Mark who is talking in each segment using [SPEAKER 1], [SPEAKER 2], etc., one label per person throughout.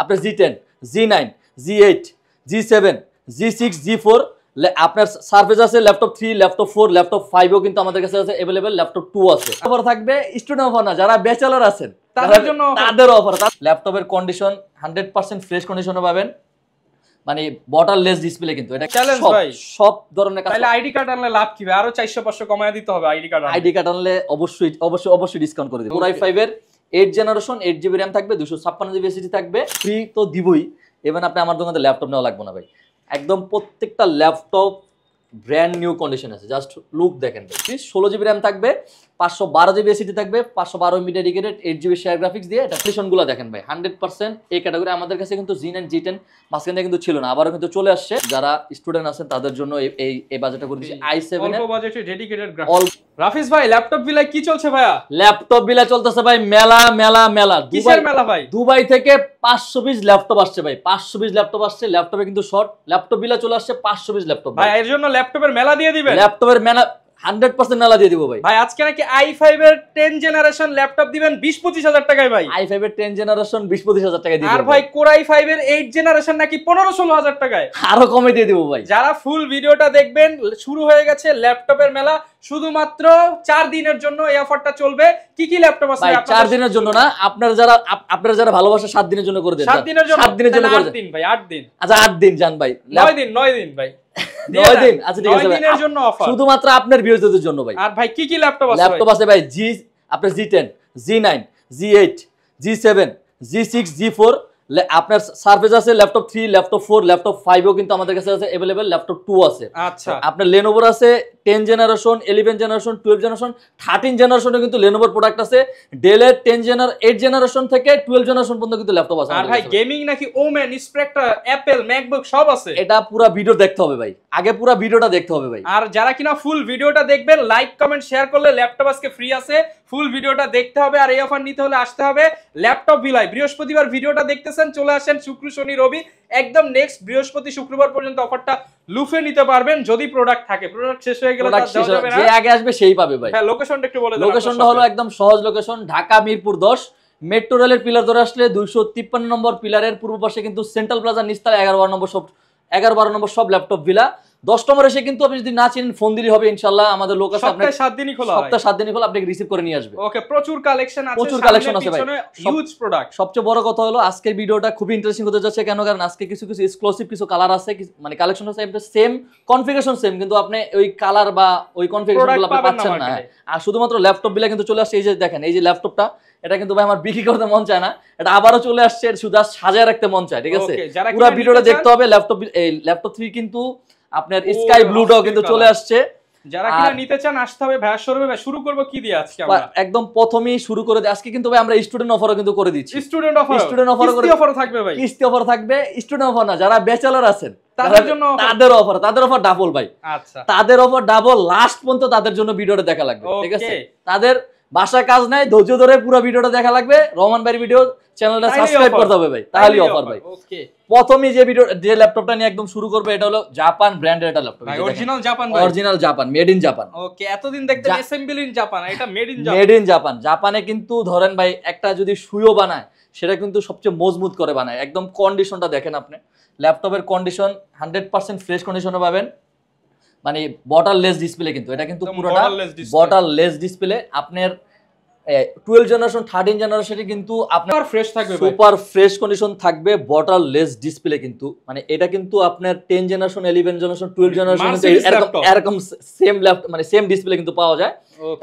[SPEAKER 1] আপনার G10, G9, G8, G7, G6, G4 আপনার surface আছে, ল্যাপটপ 3, ল্যাপটপ 4, ল্যাপটপ 5ও কিন্তু আমাদের কাছে আছে अवेलेबल, ল্যাপটপ 2 আছে। অফার থাকবে স্টুডেন্ট অফার না, যারা ব্যাচেলর আছেন তাদের জন্য তাদের অফার। ল্যাপটপের কন্ডিশন 100% ফ্রেশ কন্ডিশনে পাবেন, মানে বটললেস ডিসপ্লে কিন্তু এটা
[SPEAKER 2] চ্যালেঞ্জ ভাই।
[SPEAKER 1] সব ধরনের কাজ।
[SPEAKER 2] তাহলে আইডি কার্ড আনলে লাভ কি ভাই? আরো 400-500 কমায় দিতে হবে আইডি কার্ড আনলে
[SPEAKER 1] অবশ্যই ডিসকাউন্ট করে দেব। Core i5 এর 8 জেনারেশন 8GB RAM থাকবে, 256GB SSD থাকবে, ফ্রি তো দিবই। ইভেন আপনি আমার দোকানে ল্যাপটপ নেওয়া লাগবে না ভাই, একদম প্রত্যেকটা ল্যাপটপ ব্র্যান্ড নিউ কন্ডিশন আছে, জাস্ট লুক দেখেন ভাই। 16GB RAM থাকবে, 512GB SSD থাকবে, 512MB dedicated, 8GB share graphics দিয়ে। এটা কন্ডিশনগুলো দেখেন ভাই, 100% এই ক্যাটাগরি আমাদের কাছে কিন্তু G9 G10 মাঝখানে কিন্তু ছিল না, আবারও কিন্তু চলে আসছে। যারা স্টুডেন্ট আছেন তাদের জন্য এই বাজেটটা করে দিচ্ছি i7 এর
[SPEAKER 2] অল্প বাজেটে ডেডিকেটেড গ্রাফিক্স। রাফিজ ভাই ল্যাপটপ বিলায় কি চলছে ভাইয়া?
[SPEAKER 1] ল্যাপটপ বিলা চলতেছে ভাই মেলা।
[SPEAKER 2] কিসের মেলা ভাই?
[SPEAKER 1] দুবাই থেকে 500 পিস ল্যাপটপ আসছে ভাই, 500 পিস ল্যাপটপ আসছে। ল্যাপটপে কিন্তু শর্ট ল্যাপটপ বিলা চলে আসছে 500 পিস ল্যাপটপ
[SPEAKER 2] ভাই। এর জন্য ল্যাপটপের মেলা দিয়ে দিবেন?
[SPEAKER 1] ল্যাপটপের মেলা 100% মেলা দিয়ে দিব ভাই।
[SPEAKER 2] ভাই আজকে নাকি i5 এর 10 জেনারেশন ল্যাপটপ দিবেন 20-25 হাজার টাকায় ভাই।
[SPEAKER 1] i5 এর 10 জেনারেশন 20-25 হাজার টাকায় দিবেন।
[SPEAKER 2] আর ভাই Core i5 এর 8 জেনারেশন নাকি 15-16 হাজার টাকায়।
[SPEAKER 1] আরো কমে দিয়ে দিব ভাই।
[SPEAKER 2] যারা ফুল ভিডিওটা দেখবেন, শুরু হয়ে গেছে ল্যাপটপের মেলা, শুধুমাত্র 4 দিনের জন্য এই অফারটা চলবে। কি কি ল্যাপটপ আছে
[SPEAKER 1] ভাই? 4 দিনের জন্য না, আপনারা যারা ভালোবাসা 7 দিনের জন্য করে দেন।
[SPEAKER 2] 7 দিনের জন্য করে দেন ভাই। 8 দিন।
[SPEAKER 1] আচ্ছা 8 দিন জান ভাই।
[SPEAKER 2] 9 দিন ভাই।
[SPEAKER 1] 9 দিন। আচ্ছা ঠিক আছে
[SPEAKER 2] 9 দিনের জন্য অফার
[SPEAKER 1] শুধুমাত্র আপনার ভিউয়ারদের জন্য ভাই।
[SPEAKER 2] আর ভাই কি কি ল্যাপটপ আছে?
[SPEAKER 1] ল্যাপটপ আছে ভাই আপনার G10, G9, G8, G7, G6, G4 আপনার সার্ফেস আছে, ল্যাপটপ 3, ল্যাপটপ 4, ল্যাপটপ 5ও কিন্তু আমাদের কাছে আছে अवेलेबल, ল্যাপটপ 2 আছে।
[SPEAKER 2] আচ্ছা
[SPEAKER 1] আপনার Lenovo আছে 10 জেনারেশন, 11 জেনারেশন, 12 জেনারেশন, 13 জেনারেশনে কিন্তু Lenovo প্রোডাক্ট আছে। ডেলের 8 জেনারেশন থেকে 12 জেনারেশন পর্যন্ত কিন্তু ল্যাপটপ আছে।
[SPEAKER 2] আর ভাই গেমিং নাকি ওমেন, স্পেক্ট্রা, অ্যাপল, ম্যাকবুক সব আছে।
[SPEAKER 1] এটা পুরো ভিডিও দেখতে হবে ভাই, আগে পুরো ভিডিওটা দেখতে হবে ভাই।
[SPEAKER 2] আর যারা কিনা ফুল ভিডিওটা দেখবেন, লাইক কমেন্ট শেয়ার করলে ল্যাপটপ আজকে ফ্রি আছে। ফুল ভিডিওটা দেখতে হবে, আর এই অফার নিতে হলে আসতে হবে ল্যাপটপ বিলায়। বৃহস্পতিবার ভিডিওটা দেখতেছেন, চলে আসেন শুক্র শনি রবি, একদম নেক্সট বৃহস্পতি শুক্রবার পর্যন্ত অফারটা লুফে নিতে পারবেন। যদি প্রোডাক্ট থাকে, প্রোডাক্ট শেষ হয়ে গেলে
[SPEAKER 1] যে আগে আসবে সেই পাবে ভাই।
[SPEAKER 2] হ্যাঁ লোকেশনটা একটু বলে দেন।
[SPEAKER 1] লোকেশনটা হলো একদম সহজ লোকেশন, ঢাকা মিরপুর 10 মেট্রো রেলের পিলার ধরে আসলে 253 নম্বর পিলারের পূর্ব পাশে কিন্তু সেন্ট্রাল প্লাজা নিচতলা 11-12 নম্বর সব ল্যাপটপ ভিলা। 10 নম্বর এসে কিন্তু আপনি যদি না চিনেন ফোন দিলেই হবে, ইনশাআল্লাহ আমাদের লোক আছে।
[SPEAKER 2] সপ্তাহে 7 দিনই খোলা হয়।
[SPEAKER 1] সপ্তাহে 7 দিনই খোলা, আপনাকে রিসিভ করে নিয়ে আসবে।
[SPEAKER 2] ওকে, প্রচুর কালেকশন আছে,
[SPEAKER 1] প্রচুর কালেকশন আছে ভাই,
[SPEAKER 2] হিউজ প্রোডাক্ট।
[SPEAKER 1] সবচেয়ে বড় কথা হলো আজকের ভিডিওটা খুবই ইন্টারেস্টিং হতে যাচ্ছে। কেন? কারণ আজকে কিছু এক্সক্লুসিভ কিছু কালার আছে, মানে কালেকশন আছে, সেম কনফিগারেশন সেম, কিন্তু আপনি ওই কালার বা ওই কনফিগারেশনগুলো আপনি পাচ্ছেন না। আর শুধুমাত্র ল্যাপটপ বিলা কিন্তু চলে আসছে। এই যে দেখেন, এই যে ল্যাপটপটা, এটা কিন্তু ভাই আমার বিক্রি করতে মন চায় না, এটা আবারও চলে আসছে, শুধু সাজায় রাখতে মন চায়। ঠিক আছে, পুরো ভিডিওটা দেখতে হবে। ল্যাপটপ 3 কিন্তু আপনার স্কাই ব্লুটাও কিন্তু চলে আসছে।
[SPEAKER 2] যারা কিনা নিতে চান আসতে হবে ভাইয়ার শোরুমে। ভাই শুরু করব কি দিয়ে আজকে? আমরা
[SPEAKER 1] একদম প্রথমেই শুরু করে দিই আজকে কিন্তু ভাই আমরা স্টুডেন্ট অফারও কিন্তু করে দিচ্ছি।
[SPEAKER 2] স্টুডেন্ট অফার কিস্তি অফার থাকবে ভাই।
[SPEAKER 1] কিস্তি অফার থাকবে, স্টুডেন্ট অফার না, যারা ব্যাচেলর আছেন
[SPEAKER 2] তাদের জন্য
[SPEAKER 1] তাদের অফার ডাবল ভাই।
[SPEAKER 2] আচ্ছা
[SPEAKER 1] তাদের অফার ডাবল, লাস্ট পর্যন্ত তাদের জন্য ভিডিওটা দেখা লাগবে। ঠিক আছে, তাদের বাসায় কাজ নাই, ধৈর্য ধরে পুরো ভিডিওটা দেখা লাগবে। রহমান ভাইয়ের ভিডিও চ্যানেলটা সাবস্ক্রাইব করতে হবে ভাই, তাহলেই অফার ভাই।
[SPEAKER 2] ওকে,
[SPEAKER 1] প্রথমেই যে ল্যাপটপটা নিয়ে একদম শুরু করবে, এটা হলো জাপান ব্র্যান্ডের একটা ল্যাপটপ।
[SPEAKER 2] অরিজিনাল জাপান ভাই,
[SPEAKER 1] original Japan, made in Japan.
[SPEAKER 2] Okay, এতদিন দেখতে অ্যাসেম্বল ইন জাপান, এটা made in Japan.
[SPEAKER 1] Made in Japan. জাপানে কিন্তু ধরেন ভাই একটা যদি সুইও বানায়, সেটা কিন্তু সবচেয়ে মজবুত করে বানায়। একদম কন্ডিশনটা দেখেন আপনি, ল্যাপটপের কন্ডিশন 100% ফ্রেশ কন্ডিশনে পাবেন, মানে বটললেস ডিসপ্লে কিন্তু এটা কিন্তু পুরোটা বটললেস ডিসপ্লে। আপনার 12 জেনারেশন 13 জেনারেশনে কিন্তু আপনার
[SPEAKER 2] ফ্রেশ থাকবে,
[SPEAKER 1] সুপার ফ্রেশ কন্ডিশন থাকবে, বটললেস ডিসপ্লে কিন্তু। মানে এটা কিন্তু আপনার 10 জেনারেশন 11 জেনারেশন 12 জেনারেশন এরকম সেম ল্যাপটপ, মানে সেম ডিসপ্লে কিন্তু পাওয়া যায়।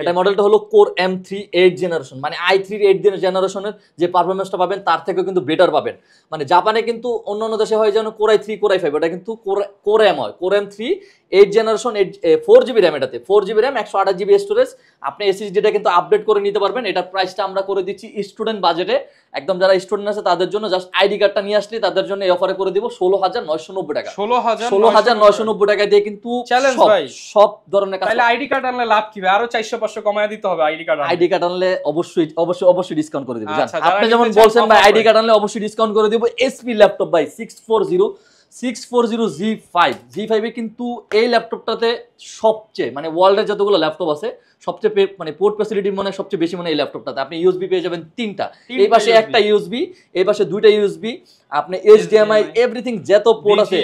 [SPEAKER 1] এটা মডেলটা হলো Core M3 8 জেনারেশন, মানে i3 8 জেনারেশনের যে পারফরম্যান্সটা পাবেন তার থেকেও কিন্তু বেটার পাবেন। মানে জাপানে কিন্তু অন্যান্য দেশে হয় যেন Core i3 Core i5, এটা কিন্তু Core M হয়, Core M3 8 generation 4GB RAM, এটাতে 4GB RAM 128GB স্টোরেজ। আপনি SSDটা কিন্তু আপডেট করে নিতে পারবেন। এটার প্রাইসটা আমরা করে দিচ্ছি স্টুডেন্ট বাজেটে, একদম যারা স্টুডেন্ট আছে তাদের জন্য। জাস্ট আইডি কার্ডটা নিয়ে আসলে তাদের জন্য এই অফারে করে দিব 16,990 টাকা।
[SPEAKER 2] 16,990
[SPEAKER 1] টাকা দিয়ে কিন্তু সব ধরনের কাজ।
[SPEAKER 2] তাহলে আইডি কার্ড আনলে লাভ কি ভাই? আরো 400 400-500 কমায় দিতে হবে আইডি কার্ড।
[SPEAKER 1] আইডি কার্ড আনলে অবশ্যই ডিসকাউন্ট করে দিব।
[SPEAKER 2] আচ্ছা,
[SPEAKER 1] আপনি যেমন বলছেন ভাই আইডি কার্ড আনলে অবশ্যই ডিসকাউন্ট করে দিব। এসপি ল্যাপটপ ভাই 640 G5 এ কিন্তু এই ল্যাপটপটাতে সবচেয়ে মানে ওয়ার্ল্ডের যতগুলো ল্যাপটপ আছে সবচেয়ে মানে পোর্ট ফ্যাসিলিটি মানে সবচেয়ে বেশি মানে এই ল্যাপটপটাতে। আপনি ইউএসবি পেয়ে যাবেন 3টা, এই পাশে একটা ইউএসবি, এই পাশে 2টা ইউএসবি, আপনি এইচডিএমআই এভরিথিং যত পোর্ট আছে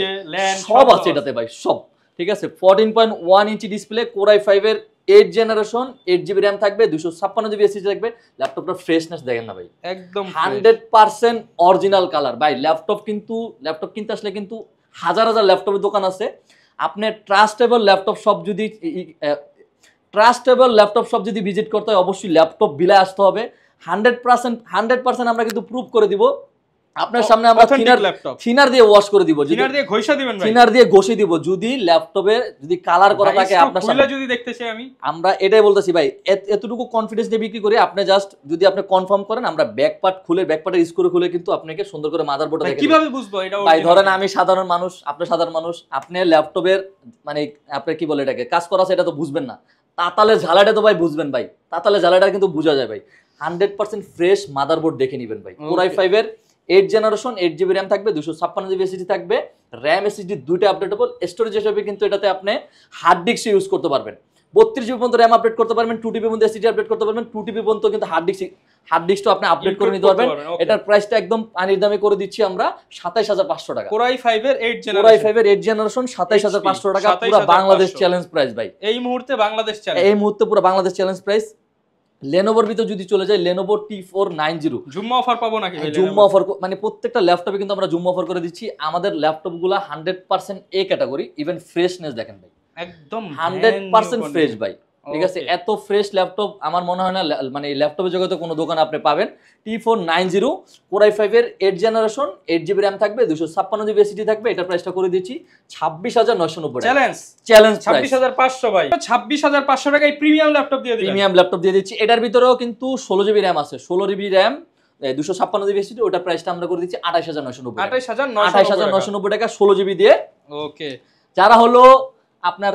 [SPEAKER 1] সব আছে এটাতে ভাই, সব ঠিক আছে। 14.1 ইঞ্চি ডিসপ্লে, কোর i5 এর 8 জেনারেশন, 8GB RAM থাকবে, 256GB SSD থাকবে। ল্যাপটপটার ফ্রেশনেস দেখেন না ভাই,
[SPEAKER 2] একদম
[SPEAKER 1] 100% অরিজিনাল কালার ভাই। ল্যাপটপ কিনতে আসলে কিন্তু হাজার ল্যাপটপের দোকান আছে। আপনি ট্রাস্টেবল ল্যাপটপ শপ যদি ভিজিট করতে হয় অবশ্যই ল্যাপটপ বিলায় আসতে হবে। 100% আমরা কিন্তু প্রুভ করে দিব আপনার সামনে। আমরা থিনার দিয়ে ওয়াশ করে দিব,
[SPEAKER 2] থিনার দিয়ে ঘষে দিবেন ভাই,
[SPEAKER 1] থিনার দিয়ে ঘষে দিব। যদি ল্যাপটপে যদি কালার করা থাকে আপনার সামনে
[SPEAKER 2] যদি দেখতে চাই
[SPEAKER 1] আমরা এটাই বলতেছি ভাই, এতটুকু কনফিডেন্স দিয়ে বিক্রি করি। আপনি জাস্ট যদি আপনি কনফার্ম করেন, আমরা ব্যাক পার্ট খুলে স্ক্রু খুলে কিন্তু আপনাকে সুন্দর করে মাদারবোর্ডটা দেখে
[SPEAKER 2] কিভাবে বুঝবো এটা
[SPEAKER 1] ভাই। ধরেন আমি সাধারণ মানুষ, আপনি সাধারণ মানুষ, আপনি ল্যাপটপের মানে আপনি কি বলে এটাকে কাজ করা আছে এটা তো বুঝবেন না, তাতালের ঝালাটা তো ভাই বুঝবেন ভাই, তাতালের ঝালাটা কিন্তু বোঝা যায় ভাই। 100% ফ্রেশ মাদারবোর্ড দেখে নেবেন ভাই। কোর i5 এর 8 জেনারেশন, 8GB RAM থাকবে, 256GB SSD থাকবে, RAM SSD দুইটা আপডেটেবল। স্টোরেজ হিসেবে কিন্তু এটাতে আপনি হার্ড ডিস্ক ইউজ করতে পারবেন, 32GB পর্যন্ত RAM আপডেট করতে পারবেন, 2TB পর্যন্ত SSD আপডেট করতে পারবেন, 2TB পর্যন্ত কিন্তু হার্ড ডিস্কটা আপনি আপডেট করে নিতে পারবেন। এটার প্রাইসটা একদম পানির দামে করে দিচ্ছি আমরা 27500 টাকা।
[SPEAKER 2] কোর i5 এর 8
[SPEAKER 1] জেনারেশন 27500 টাকা, পুরো বাংলাদেশ চ্যালেঞ্জ প্রাইস ভাই।
[SPEAKER 2] এই মুহূর্তে
[SPEAKER 1] পুরো বাংলাদেশ চ্যালেঞ্জ প্রাইস। লেনোভোর ভিতর যদি চলে যায়, লেনোভো T490
[SPEAKER 2] জুম্মা অফার পাবো নাকি ভাই?
[SPEAKER 1] জুম্মা অফার মানে প্রত্যেকটা ল্যাপটপে কিন্তু আমরা জুম্মা অফার করে দিচ্ছি। আমাদের ল্যাপটপগুলো 100% এ ক্যাটাগরি, ইভেন ফ্রেশনেস দেখেন ভাই,
[SPEAKER 2] একদম
[SPEAKER 1] 100% ফ্রেশ ভাই। ঠিক আছে, এত ফ্রেশ ল্যাপটপ আমার মনে হয় না মানে ল্যাপটপের জগতে কোনো দোকানে আপনি পাবেন। T490 কোর i5 এর 8 জেনারেশন, 8GB RAM থাকবে, 256GB SSD থাকবে। এটা প্রাইসটা করে দিচ্ছি 26990 টাকা। চ্যালেঞ্জ
[SPEAKER 2] 26500 ভাই, 26500 টাকায় প্রিমিয়াম ল্যাপটপ
[SPEAKER 1] দিয়ে দিচ্ছি। এটার ভিতরেও কিন্তু 16GB RAM আছে, 16GB RAM, 256GB SSD। ওটার প্রাইসটা আমরা করে দিচ্ছি 28990 টাকা। 28990 টাকা 16GB দিয়ে।
[SPEAKER 2] ওকে,
[SPEAKER 1] যারা হলো আপনার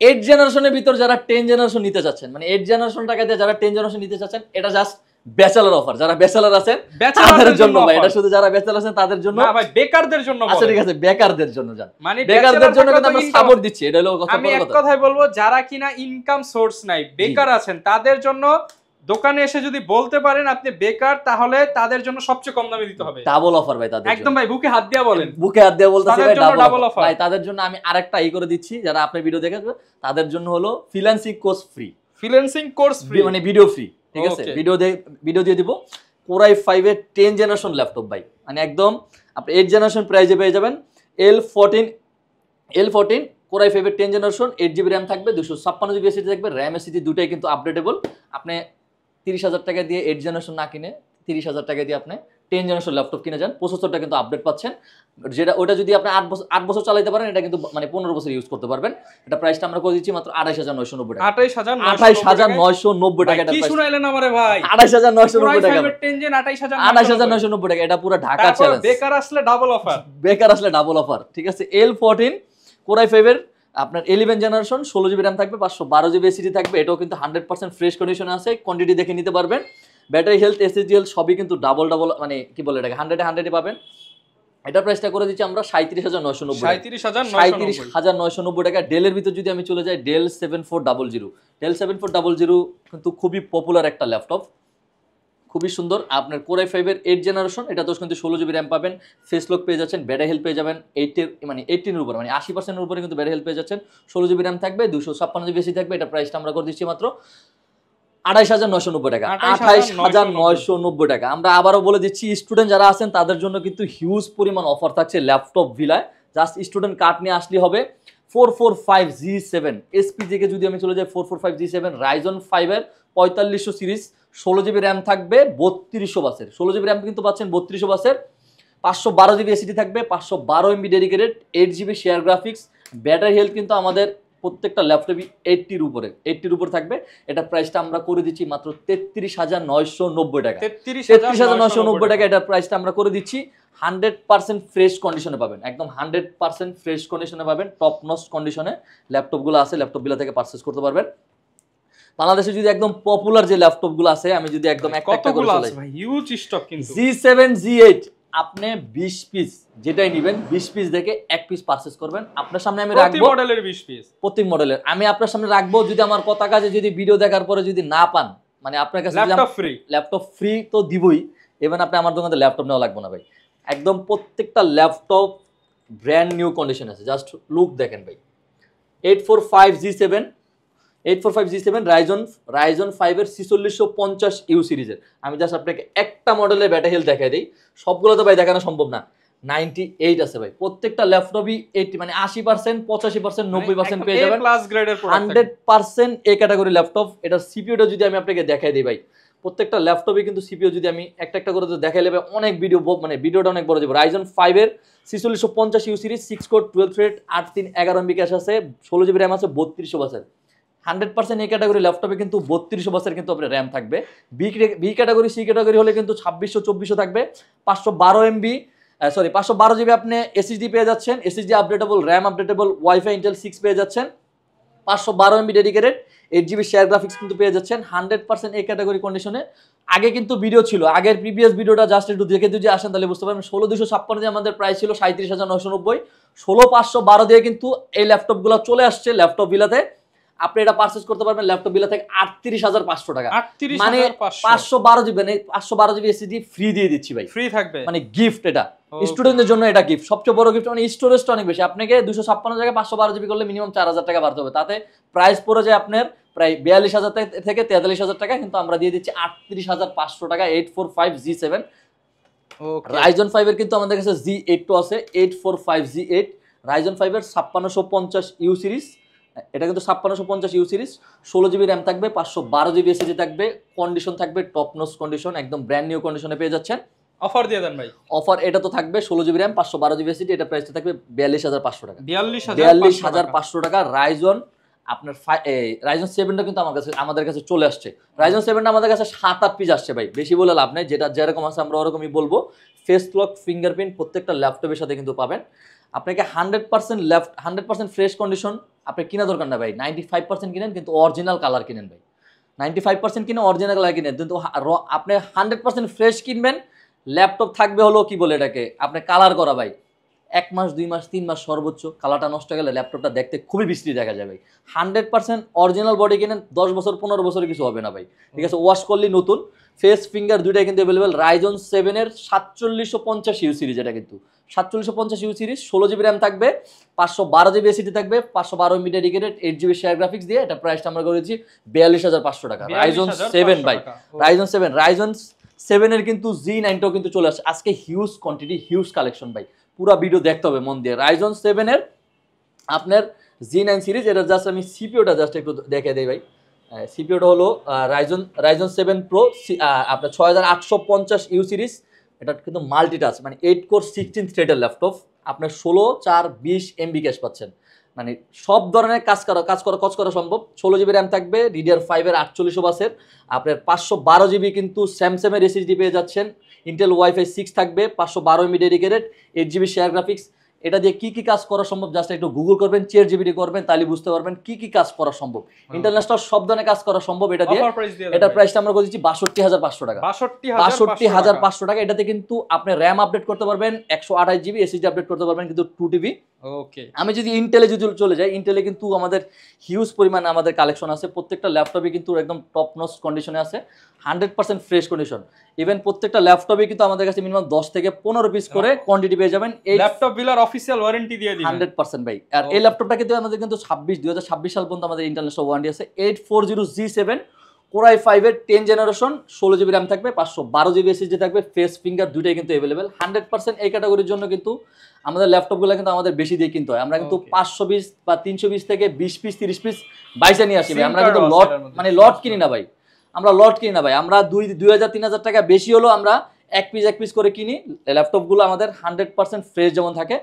[SPEAKER 1] 8 জেনারেশনের ভিতর যারা 10 জেনারেশন নিতে চাচ্ছেন, মানে 8 জেনারেশন টাকা দিয়ে যারা 10 জেনারেশন নিতে চাচ্ছেন, এটা জাস্ট ব্যাচেলর অফার। যারা ব্যাচেলর আছেন তাদের জন্য ভাই, এটা শুধু যারা ব্যাচেলর আছেন তাদের জন্য
[SPEAKER 2] না ভাই, বেকারদের জন্য।
[SPEAKER 1] আচ্ছা ঠিক আছে, বেকারদের জন্য যান,
[SPEAKER 2] মানে
[SPEAKER 1] বেকারদের জন্য কিন্তু আমরা সাপোর্ট দিচ্ছি। এটা হলো কথা।
[SPEAKER 2] আমি এক কথাই বলবো, যারা কিনা ইনকাম সোর্স নাই, বেকার আছেন, তাদের জন্য দোকানে এসে যদি বলতে পারেন আপনি বেকার, তাহলে তাদের জন্য সবচেয়ে কম দামে দিতে হবে।
[SPEAKER 1] ডাবল অফার ভাই তাদের,
[SPEAKER 2] একদম ভাই বুকে হাত দিয়া বলেন,
[SPEAKER 1] বুকে হাত দিয়া বলতেছি ভাই, ডাবল অফার ভাই তাদের জন্য। আমি আরেকটা করে দিচ্ছি, যারা আপনার ভিডিও দেখেন তাদের জন্য হলো ফ্রিল্যান্সিং কোর্স ফ্রি, মানে ভিডিও ফ্রি। ঠিক আছে, ভিডিও দিয়ে দিব। কোর i5 এর 10 জেনারেশন ল্যাপটপ ভাই, মানে একদম আপনি 8 জেনারেশন প্রাইসে পেয়ে যাবেন। L14 কোর i5 এর 10 জেনারেশন, 8GB RAM থাকবে, 256GB SSD থাকবে, RAM SSD দুটাই কিন্তু আপডেটেবল। আপনি 30,000 টাকা দিয়ে 8 জেনারেশন না কিনে 30,000 টাকা দিয়ে আপনি 10 জেনারেশন ল্যাপটপ কিনে যান। প্রসেসরটা কিন্তু আপডেট পাচ্ছেন, যেটা ওটা যদি আপনি 8 বছর চালাতে পারেন, এটা কিন্তু মানে 15 বছর ইউজ করতে পারবেন। এটা প্রাইসটা আমরা করে দিচ্ছি মাত্র 28990 টাকা। 28990 টাকা। এটা
[SPEAKER 2] কি শুনাইলেন আমারে ভাই?
[SPEAKER 1] 28990 টাকা।
[SPEAKER 2] 28990
[SPEAKER 1] টাকা। এটা পুরো ঢাকা চ্যালেঞ্জ।
[SPEAKER 2] বেকার আসলে ডাবল অফার।
[SPEAKER 1] ঠিক আছে, L14 কোর i5 এর আপনার 11 জেনারেশন, 16GB RAM থাকবে, 512GB SSD থাকবে। এটাও কিন্তু 100% ফ্রেশ কন্ডিশনে আছে, কোয়ান্টিটি দেখে নিতে পারবেন। ব্যাটারি হেলথ, SSD হেলথ সবই কিন্তু ডাবল মানে কি বলে এটাকে 100-100 পাবেন। এটা প্রাইসটা করে দিচ্ছি আমরা 37990 টাকা। ডেলের ভিতর যদি আমি চলে যাই, ডেল 7400 কিন্তু খুবই পপুলার একটা ল্যাপটপ, খুবই সুন্দর। আপনার কোর i5 এর 8 জেনারেশন, এটা তো কিন্তু 16GB RAM পাবেন, ফেস লক পেয়ে যাচ্ছেন, ব্যাটারি হেলথ পেয়ে যাবেন 18 এর উপর, মানে 80% এর উপরে কিন্তু ব্যাটারি হেলথ পেয়ে যাচ্ছেন। 16GB RAM থাকবে, 256GB SSD থাকবে। এটা প্রাইসটা আমরা করে দিচ্ছি মাত্র 28990 টাকা। 28990 টাকা। আমরা আবারও বলে দিচ্ছি, স্টুডেন্ট যারা আছেন তাদের জন্য কিন্তু হিউজ পরিমাণ অফার থাকছে ল্যাপটপ ভিলায়। জাস্ট স্টুডেন্ট কার্ড নিয়ে আসলে হবে। 445G7 এসপি থেকে যদি আমি চলে যাই, 445G7 Ryzen 5 এর 4500 সিরিজ, 16GB RAM থাকবে, 3200 বাসের। 16GB RAM কিন্তু পাচ্ছেন 3200 বাসের, 512GB SSD থাকবে, 512MB dedicated, 8GB share graphics. Battery health কিন্তু আমাদের প্রত্যেকটা ল্যাপটপই 80 এর উপর থাকবে। এটা প্রাইসটা আমরা করে দিচ্ছি মাত্র 33990 টাকা। 33990 টাকা এটা প্রাইসটা আমরা করে দিচ্ছি। 100% ফ্রেশ কন্ডিশনে পাবেন, একদম 100% ফ্রেশ কন্ডিশনে পাবেন। টপ নচ কন্ডিশনে ল্যাপটপগুলো আছে, ল্যাপটপগুলো থেকে পারচেজ করতে পারবেন। বাংলাদেশে যদি একদম পপুলার যে ল্যাপটপগুলো আছে আমি যদি একদম একটা একটা করে
[SPEAKER 2] কতগুলো
[SPEAKER 1] চলাই,
[SPEAKER 2] আছে ভাই, হিউজ স্টক কিন্তু।
[SPEAKER 1] G7 G8 আপনি 20 পিস যেটাই নেবেন 20 পিস দেখে এক পিস পারচেজ করবেন, আপনার সামনে আমি
[SPEAKER 2] প্রতি
[SPEAKER 1] রাখবো
[SPEAKER 2] মডেলের 20 পিস,
[SPEAKER 1] প্রতি মডেলের আমি আপনার সামনে রাখবো। যদি আমার কথা কাজে যদি ভিডিও দেখার পরে যদি না পান, মানে আপনার কাছে
[SPEAKER 2] ল্যাপটপ ফ্রি,
[SPEAKER 1] ল্যাপটপ ফ্রি তো দিবই, এবার আপনি আমার দোকান থেকে ল্যাপটপ নেওয়া লাগবে না ভাই। একদম প্রত্যেকটা ল্যাপটপ ব্র্যান্ড নিউ কন্ডিশন আছে, জাস্ট লুক দেখেন ভাই। 845G7 রাইজন 5 এর 4650U সিরিজের আমি জাস্ট আপনাকে একটা মডেলের ব্যাটারি হেলথ দেখাই দিই, সবগুলো তো ভাই দেখানো সম্ভব না। 98 আছে ভাই, প্রত্যেকটা ল্যাপটপই 80 মানে 80%, 85%, 90% পেয়ে যাবেন,
[SPEAKER 2] প্লাস গ্রেডের প্রোডাক্ট,
[SPEAKER 1] 100% এ ক্যাটাগরি ল্যাপটপ। এটা সিপিইউটা যদি আমি আপনাকে দেখাই দিই ভাই, প্রত্যেকটা ল্যাপটপে কিন্তু সিপিইউ যদি আমি একটা একটা করে দেখাই নেবে অনেক ভিডিও, মানে ভিডিওটা অনেক বড় যাবে। রাইজন 5 এর 4650U series 6 core 12 thread 8/3 11 MB cash আছে, 16GB র্যাম আছে, 3200 বাসের 100% এই ক্যাটাগরি ল্যাপটপে কিন্তু 3200 বাসের কিন্তু আপনার র্যাম থাকবে। বি ক্যাটাগরি সি ক্যাটাগরি হলে কিন্তু 2600 থাকবে। 512GB আপনি এসএসডি পেয়ে যাচ্ছেন, SSD updatable, RAM updatable, wifi Intel 6 পেয়ে যাচ্ছেন, 512MB dedicated, 8GB share graphics কিন্তু পেয়ে যাচ্ছেন 100% এই ক্যাটাগরি কন্ডিশনে। আগে কিন্তু ভিডিও ছিল, আগের প্রিভিয়াস ভিডিওটা জাস্ট একটু দেখে যদি আসেন তাহলে বুঝতে পারবেন। 16256 দিয়ে আমাদের প্রাইস ছিল 37990, 16512 দিয়ে কিন্তু এই ল্যাপটপগুলো চলে আসছে ল্যাপটপ বিলাতে। আপনি এটা পারচেজ করতে পারবেন ল্যাপটপ বিলা থেকে 38500 টাকা, মানে 512GB, মানে 512GB এসএসডি ফ্রি দিয়ে দিচ্ছি ভাই,
[SPEAKER 2] ফ্রি থাকবে,
[SPEAKER 1] মানে গিফট। এটা স্টুডেন্টদের জন্য এটা গিফট, সবচেয়ে বড় গিফট। মানে স্টোরেজটা অনেক বেশি, আপনাকে 256 জায়গায় 512GB করলে মিনিমাম 4000 টাকা বাড়তে হবে, তাতে প্রাইস পড়ে যায় আপনার প্রায় 42000 থেকে 43000 টাকা, কিন্তু আমরা দিয়ে দিচ্ছি 38500 টাকা। 845G7 রাইজন 5 এর কিন্তু আমাদের কাছে G8 তো আছে, 845G8 রাইজন 5 এর 5650U সিরিজ, এটা কিন্তু 5650U সিরিজ, 16GB র্যাম থাকবে, 512GB এসএসডি থাকবে, কন্ডিশন থাকবে টপ নচ কন্ডিশন, একদম ব্র্যান্ড নিউ কন্ডিশনে পেয়ে যাচ্ছেন।
[SPEAKER 2] অফার দিয়ে দেন ভাই,
[SPEAKER 1] অফার এটা তো থাকবে 16GB র্যাম 512GB এসএসডি, এটা প্রাইসটা থাকবে 42500 টাকা, 42500 টাকা। রাইজন আপনার রাইজন 7টা কিন্তু আমাদের কাছে চলে আসছে। রাইজন 7টা আমাদের কাছে 7-8 পিস আসছে ভাই, বেশি বলে লাভ নেই, যেটা যেরকম আছে আমরা ওরকমই বলবো। ফেস লক, ফিঙ্গারপ্রিন্ট প্রত্যেকটা ল্যাপটপের সাথে কিন্তু পাবেন। আপনাকে 100% ফ্রেশ কন্ডিশন আপনি কিনা দরকার না ভাই, 95% কিনেন কিন্তু অরিজিনাল কালার কিনেন ভাই, 95% কিনে অরিজিনাল কালার কিনেন, কিন্তু আপনি 100% ফ্রেশ কিনবেন। ল্যাপটপ থাকবে হলো কি বলে এটাকে, আপনি কালার করা ভাই, 1 মাস 2 মাস 3 মাস সর্বোচ্চ, কালারটা নষ্ট হয়ে গেলে ল্যাপটপটা দেখতে খুবই বিশ্রী দেখা যায় ভাই। 100% অরিজিনাল বডি কিনেন, 10 বছর 15 বছরে কিছু হবে না ভাই, ঠিক আছে। ওয়াশ করলে নতুন, ফেস ফিঙ্গার দুইটাই কিন্তু অ্যাভেলেবেল। রাইজন 7 এর 4750U সিরিজ, এটা কিন্তু 4750U সিরিজ, 16GB র্যাম থাকবে, 512GB এসএসডি থাকবে, 512MB dedicated, 8GB share graphics দিয়ে এটা প্রাইসটা আমরা করেছি 42500 টাকা। রাইজন 7 ভাই, রাইজন 7 এর কিন্তু G9টাও কিন্তু চলে আসছে আজকে, হিউজ কোয়ান্টিটি, হিউজ কালেকশন ভাই, পুরো ভিডিও দেখতে হবে মন দিয়ে। রাইজন 7 এর আপনার G9 সিরিজ, এটা জাস্ট আমি সিপিইউটা জাস্ট একটু দেখে দেই ভাই। সিপিইউটা হলো রাইজন 7 প্রো, আপনার 6850U সিরিজ, এটা কিন্তু মাল্টিটাচ, মানে 8 কোর 16 থ্রেডের ল্যাপটপ, আপনার 16/4/20 MB ক্যাশ পাচ্ছেন, মানে সব ধরনের কাজ করা সম্ভব। 16GB র্যাম থাকবে, DDR5 এর 4800 বাসের, আপনার 512GB কিন্তু স্যামসাংয়ের এসএসডি পেয়ে যাচ্ছেন, ইন্টেল ওয়াইফাই 6 থাকবে, 512MB dedicated, 8GB share graphics. এটা দিয়ে কি কি কাজ করা সম্ভব জাস্ট একটু গুগল করবেন, ChatGPT করবেন, তাহলে বুঝতে পারবেন কি কি কাজ করা সম্ভব। ইন্টারন্যাশনাল সব ধরনের কাজ করা সম্ভব এটা দিয়ে। এটার প্রাইসটা আমরা করে দিচ্ছি 62500 টাকা, 62500 টাকা। এটাতে কিন্তু আপনি র্যাম আপডেট করতে পারবেন, 128GB এসএসডি আপডেট করতে পারবেন কিন্তু 2TB। ওকে, আমি যদি ইন্টেলে চলে যাই, ইন্টেলে কিন্তু আমাদের হিউজ পরিমাণে আমাদের কালেকশন আছে, প্রত্যেকটা ল্যাপটপে কিন্তু একদম টপ নচ কন্ডিশনে আছে, 100% ফ্রেশ কন্ডিশন। ইভেন প্রত্যেকটা ল্যাপটপে কিন্তু আমাদের কাছে মিনিমাম 10 থেকে 15 পিস করে কোয়ান্টিটি পেয়ে যাবেন। এই ল্যাপটপ বিলার অফিশিয়াল ওয়ারেন্টি দিয়ে দিবেন 100% ভাই। আর এই ল্যাপটপটা কিন্তু আমাদের কিন্তু 2026 সাল পর্যন্ত আমাদের ইন্টারন্যাশনাল ওয়ারেন্টি আছে। 840G7 Core i5 এর 10 জেনারেশন, 16GB র্যাম থাকবে, 512GB এসএসডি থাকবে, ফেস ফিঙ্গার দুইটাই কিন্তু अवेलेबल। 100% এই ক্যাটাগরির জন্য কিন্তু আমাদের ল্যাপটপগুলো কিন্তু আমাদের বেশি দিয়ে কিনতে হয়। আমরা কিন্তু 520 বা 320 থেকে 20 পিস 30 পিস বাইসা নিয়ে আসি ভাই। আমরা কিন্তু লট কিনি না ভাই, আমরা 2000-3000 টাকা বেশি হলো আমরা এক পিস করে কিনি। ল্যাপটপগুলো আমাদের 100% ফ্রেশ যেমন থাকে।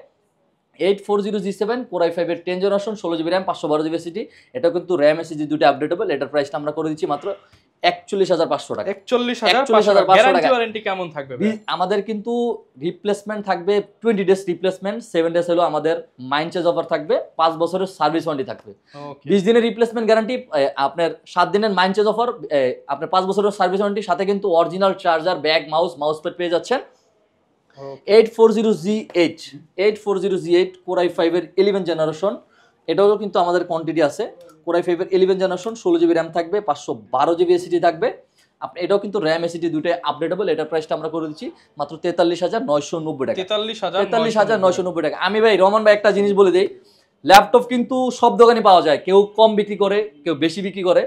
[SPEAKER 1] 840G7 Core i5 এর 10 generation, 16GB RAM, 512GB SSD, এটা কিন্তু র্যাম এসএসডি দুটো আপডেটেবল। এটার প্রাইসটা আমরা করে দিচ্ছি মাত্র 41,500 টাকা।
[SPEAKER 2] 41,500 টাকা। গ্যারান্টি ওয়ারেন্টি কেমন থাকবে ভাই?
[SPEAKER 1] আমাদের কিন্তু রিপ্লেসমেন্ট থাকবে 20 ডেজ রিপ্লেসমেন্ট, 7 ডেজ হলো আমাদের মাইন্ড চেঞ্জ অফার থাকবে, 5 বছরের সার্ভিস ওয়ারেন্টি থাকবে। 20 দিনের রিপ্লেসমেন্ট গ্যারান্টি, আপনার 7 দিনের মাইন্ড চেঞ্জ অফার, আপনার 5 বছরের সার্ভিস ওয়ারেন্টি, সাথে কিন্তু original charger, bag, mouse pad পেয়ে যাচ্ছেন। 840G8 Core i5 এর 11 জেনারেশন, এটাও কিন্তু আমাদের কোয়ান্টিটি আছে। Core i5 এর 11 জেনারেশন, 16GB র্যাম থাকবে, 512GB এসএসডি থাকবে। আপনি এটাও কিন্তু র্যাম এসএসডি দুটোই আপডেটেবল। এটার প্রাইসটা আমরা করে দিচ্ছি মাত্র 43,990 টাকা। 43,990 টাকা। আমি ভাই রহমান ভাই একটা জিনিস বলে দেই, ল্যাপটপ কিন্তু সব দোকানে পাওয়া যায়, কেউ কম বিক্রি করে, কেউ বেশি বিক্রি করে।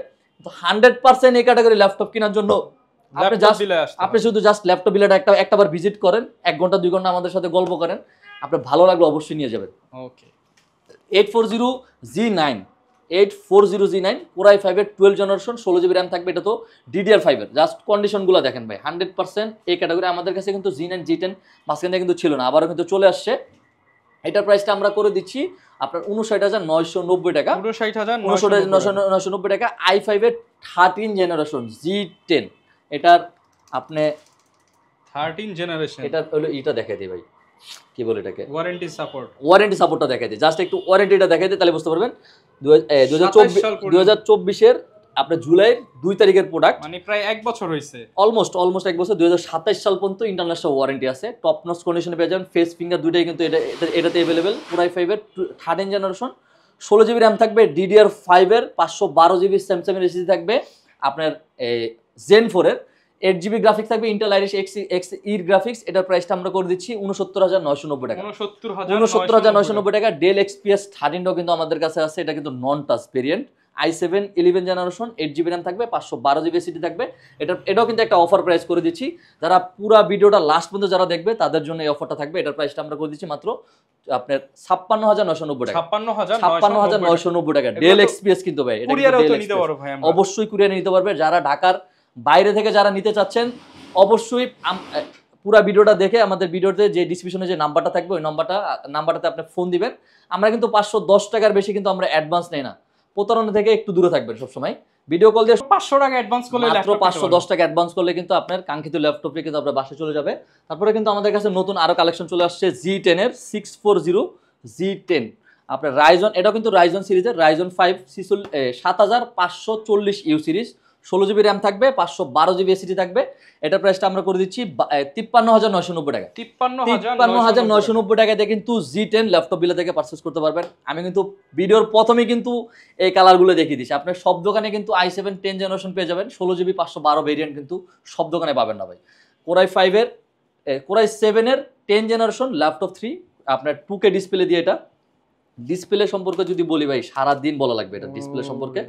[SPEAKER 1] তো 100% এই ক্যাটাগরি ল্যাপটপ কেনার জন্য আপনি শুধু জাস্ট ল্যাপটপ বিলাটা একটাবার ভিজিট করেন, 1 ঘন্টা 2 ঘন্টা আমাদের সাথে গল্প করেন, আপনার ভালো লাগলে অবশ্যই নিয়ে যাবেন।
[SPEAKER 2] ওকে,
[SPEAKER 1] 840G9 Core i5 এর 12 জেনারেশন, 16GB র্যাম থাকবে। এটা তো DDR5 এর। জাস্ট কন্ডিশনগুলো দেখেন ভাই, 100% এই ক্যাটাগরি আমাদের কাছে কিন্তু G9 G10 মাঝখানে কিন্তু ছিল না, আবারও কিন্তু চলে আসছে। এটার প্রাইসটা আমরা করে দিচ্ছি আপনার 59,990 টাকা। 59,990 টাকা। i5 এর 13 জেনারেশন G10, এটার আপনি
[SPEAKER 2] 13 জেনারেশন,
[SPEAKER 1] এটা হলো এটা দেখাই দিই ভাই, কি বলে এটাকে,
[SPEAKER 2] ওয়ারেন্টি সাপোর্টটা
[SPEAKER 1] দেখাই দিই। জাস্ট একটু ওয়ারেন্টিটা দেখাই দিই, তাহলে বুঝতে পারবেন। 2024 এর আপনার জুলাইয়ের 2 তারিখের প্রোডাক্ট,
[SPEAKER 2] মানে প্রায় 1 বছর হইছে,
[SPEAKER 1] অলমোস্ট 1 বছর। 2027 সাল পর্যন্ত ইন্টারন্যাশনাল ওয়ারেন্টি আছে। টপ নচ কন্ডিশনে পেয়ে যাবেন, ফেস ফিঙ্গার দুইটাই কিন্তু এটাতে अवेलेबल। Core i5 এর 13 জেনারেশন, 16GB র্যাম থাকবে, DDR5 এর 512GB স্যামসাং এর এসএসডি থাকবে। আপনার Zen 4 এর 8GB গ্রাফিক্স থাকবে, ইন্টেল আইরিশ Xe গ্রাফিক্স। এটার প্রাইসটা আমরা করে দিচ্ছি 69,990 টাকা। 69,990 টাকা। ডেল XPS 13টাও কিন্তু আমাদের কাছে আছে, এটা কিন্তু নন touch variant. i7 11 generation, 8GB RAM থাকবে, 512GB এসএসডি থাকবে। এটাও কিন্তু একটা অফার প্রাইস করে দিচ্ছি, যারা পুরো ভিডিওটা লাস্ট পর্যন্ত যারা দেখবে তাদের জন্য এই অফারটা থাকবে। এটার প্রাইসটা আমরা করে দিচ্ছি মাত্র আপনার 56,990 টাকা। 56,990 টাকা। ডেল XPS কিন্তু ভাই, এটা অবশ্যই কুরিয়ারে নিতে পারবে। যারা ঢাকার বাইরে থেকে যারা নিতে চাচ্ছেন, অবশ্যই পুরো ভিডিওটা দেখে আমাদের ভিডিওতে যে ডিসক্রিপশনে যে নাম্বারটা থাকবে ওই নাম্বারটাতে আপনি ফোন দিবেন। আমরা কিন্তু 510 টাকার বেশি কিন্তু আমরা অ্যাডভান্স নেই না, প্রতারণা থেকে একটু দূরে থাকবেন সবসময়। ভিডিও কল দিয়ে
[SPEAKER 2] 500 টাকা অ্যাডভান্স করলে,
[SPEAKER 1] মাত্র 510 টাকা অ্যাডভান্স করলে কিন্তু আপনার কাঙ্ক্ষিত ল্যাপটপে কিন্তু আপনার বাসায় চলে যাবে। তারপরে কিন্তু আমাদের কাছে নতুন আরো কালেকশন চলে আসছে G10 এর 640G10 আপনার রাইজন, এটাও কিন্তু রাইজন সিরিজের, Ryzen 5 7540U series, 16GB RAM থাকবে, 512GB এসএসডি থাকবে। এটার প্রাইসটা আমরা করে দিচ্ছি 53,990 টাকা। 53,990 টাকা দিয়ে কিন্তু G10 ল্যাপটপ বিলা থেকে পারচেজ করতে পারবেন। আমি কিন্তু ভিডিওর প্রথমেই কিন্তু এই কালারগুলো দেখিয়ে দিচ্ছি। আপনার সব দোকানে কিন্তু i7 10 জেনারেশন পেয়ে যাবেন, 16GB 512 ভেরিয়েন্ট কিন্তু সব দোকানে পাবেন না ভাই। Core i7 এর 10 জেনারেশন ল্যাপটপ 3 আপনার 2K ডিসপ্লে দিয়ে। এটা ডিসপ্লে সম্পর্কে যদি বলি ভাই, সারাদিন বলা লাগবে এটা ডিসপ্লে সম্পর্কে।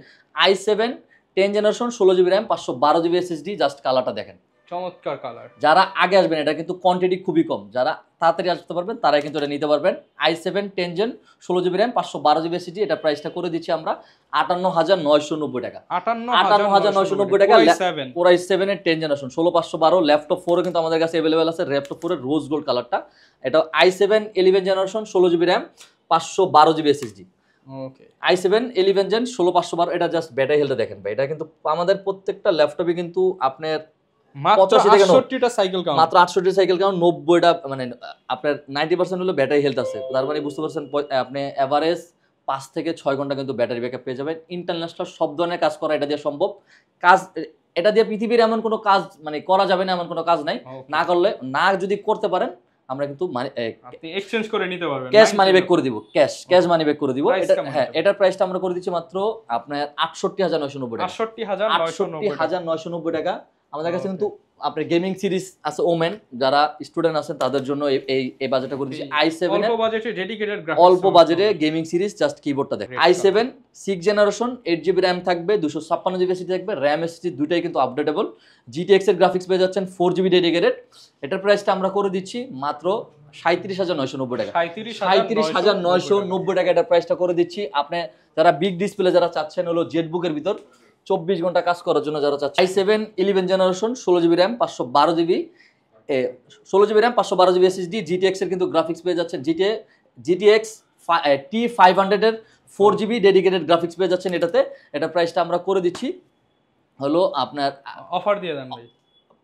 [SPEAKER 1] i7 10 generation, 16GB RAM, 512GB SSD. Just কালারটা দেখেন,
[SPEAKER 2] চমৎকার কালার।
[SPEAKER 1] যারা আগে আসবেন, এটা কিন্তু কোয়ান্টিটি খুবই কম, যারা তাড়াতাড়ি আসতে পারবেন তারাই কিন্তু এটা নিতে পারবেন। i7 10 gen, 16GB RAM, 512GB SSD. এটা প্রাইসটা করে দিচ্ছি আমরা 58,990 টাকা। 58,990 টাকা। Core i7 এর 10 জেনারেশন, 16512 ল্যাপটপ 4 কিন্তু আমাদের কাছে अवेलेबल আছে। ল্যাপটপ 4 এর রোজ গোল্ড কালারটা। এটা i7 11 generation, 16GB RAM, 512GB SSD. Okay, i7 11 gen 16512। এটা জাস্ট ব্যাটারি হেলথটা দেখেন ভাই, এটা কিন্তু আমাদের প্রত্যেকটা ল্যাপটপে কিন্তু আপনার
[SPEAKER 2] মাত্র 68টা সাইকেল কাউন্ট,
[SPEAKER 1] মাত্র 68টা সাইকেল কাউন্ট, 90টা মানে আপনার 90% হলো ব্যাটারি হেলথ আছে। তার মানে বুঝতে পারছেন আপনি এভারেজ 5 থেকে 6 ঘন্টা কিন্তু ব্যাটারি ব্যাকআপ পেয়ে যাবেন। ইন্টারন্যাশনাল সব ধরনের কাজ করা এটা দিয়ে সম্ভব। কাজ এটা দিয়ে পৃথিবীর এমন কোনো কাজ মানে করা যাবে না, এমন কোনো কাজ নাই। না করলে, না যদি করতে পারেন, আমরা কিন্তু
[SPEAKER 2] আপনি এক্সচেঞ্জ করে নিতে পারবেন,
[SPEAKER 1] ক্যাশ মানি ব্যাক করে দিব, ক্যাশ মানি ব্যাক করে দিব। এটা হ্যাঁ, এটার প্রাইসটা আমরা করে দিচ্ছি মাত্র আপনার 68,990 টাকা। 68,990 টাকা। আমাদের কাছে কিন্তু আপনার গেমিং সিরিজ আছে, ওমেন যারা স্টুডেন্ট আছেন তাদের জন্য এই বাজেটটা করে দিচ্ছি। i7
[SPEAKER 2] অল্প বাজেটে ডেডিকেটেড গ্রাফিক্স,
[SPEAKER 1] অল্প বাজেটে গেমিং সিরিজ, জাস্ট কিবোর্ডটা দেখেন। i7 6 জেনারেশন, 8GB র্যাম থাকবে, 256GB এসএসডি থাকবে, র্যাম এসএসডি দুইটাই কিন্তু আপডেটেবল। GTX এর গ্রাফিক্স পেয়ে যাচ্ছেন, 4GB ডেডিকেটেড। এটার প্রাইসটা আমরা করে দিচ্ছি মাত্র 37,990 টাকা। 37,990 টাকা এটার প্রাইসটা করে দিচ্ছি। আপনি যারা বিগ ডিসপ্লে যারা চাচ্ছেন, হলো জেটবুকের ভিতর 24 ঘন্টা কাজ করার জন্য যারা চাচ্ছেন, i7 11 generation, 16GB RAM, 512GB SSD. GTX এর কিন্তু গ্রাফিক্স পেয়ে যাচ্ছেন, GTX T500 এর 4GB ডেডিকেটেড গ্রাফিক্স পেয়ে যাচ্ছেন এটাতে। এটা প্রাইসটা আমরা করে দিচ্ছি হলো আপনার
[SPEAKER 2] অফার দিয়ে দেন ভাই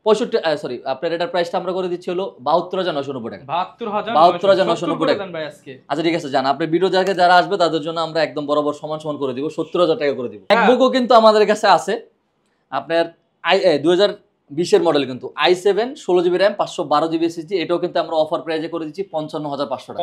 [SPEAKER 1] 65 সরি আপনার এটার প্রাইসটা আমরা করে দিচ্ছি হলো 72,990 টাকা
[SPEAKER 2] 72,990 টাকা ভাই আজকে।
[SPEAKER 1] আচ্ছা ঠিক আছে জান আপনি ভিডিও দেখে যারা আসবে তাদের জন্য আমরা একদম বরাবর সমান সমান করে দিব 70,000 টাকা করে দিব। ম্যাকবুকও কিন্তু আমাদের কাছে আছে আপনার 2020 মডেল কিন্তু i7 16GB RAM 512GB SSD এটাও কিন্তু আমরা অফার প্রাইসে করে দিচ্ছি 55,500 টাকা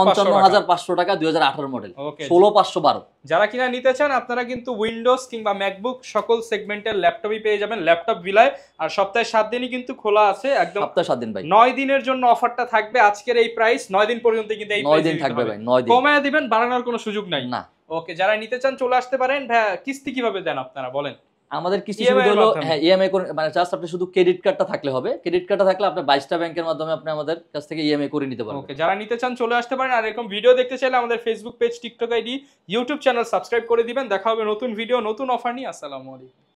[SPEAKER 1] 55,500 টাকা 2018 মডেল 16,512।
[SPEAKER 2] যারা কিনা নিতে চান আপনারা কিন্তু উইন্ডোজ কিংবা ম্যাকবুক সকল সেগমেন্টের ল্যাপটপই পেয়ে যাবেন ল্যাপটপ ভিলায়। আর সপ্তাহে 7 দিনই কিন্তু খোলা আছে একদম
[SPEAKER 1] সপ্তাহে 7 দিন ভাই
[SPEAKER 2] 9 দিনের জন্য অফারটা থাকবে আজকের এই প্রাইস 9 দিন পর্যন্ত কিন্তু এই
[SPEAKER 1] 9 দিন থাকবে ভাই 9 দিন
[SPEAKER 2] কমায় দিবেন বাড়ানোর কোনো সুযোগ নাই
[SPEAKER 1] না।
[SPEAKER 2] ওকে যারা নিতে চান চলে আসতে পারেন ভাই কিস্তি কিভাবে দেন আপনারা বলেন?
[SPEAKER 1] আমাদের কিস্তি সুবিধা হলো হ্যাঁ ইএমআই করে মানে জাস্ট আপনি শুধু ক্রেডিট কার্ডটা থাকলে হবে ক্রেডিট কার্ডটা থাকলে আপনি 22টা ব্যাংকের মাধ্যমে আপনি আমাদের কাছ থেকে ইএমআই করে নিতে পারবেন।
[SPEAKER 2] ওকে যারা নিতে চান চলে আসতে পারেন আর এরকম ভিডিও দেখতে চাইলে আমাদের Facebook page TikTok ID YouTube channel subscribe করে দিবেন। দেখা হবে নতুন ভিডিও নতুন অফার নিয়ে। আসসালামু আলাইকুম।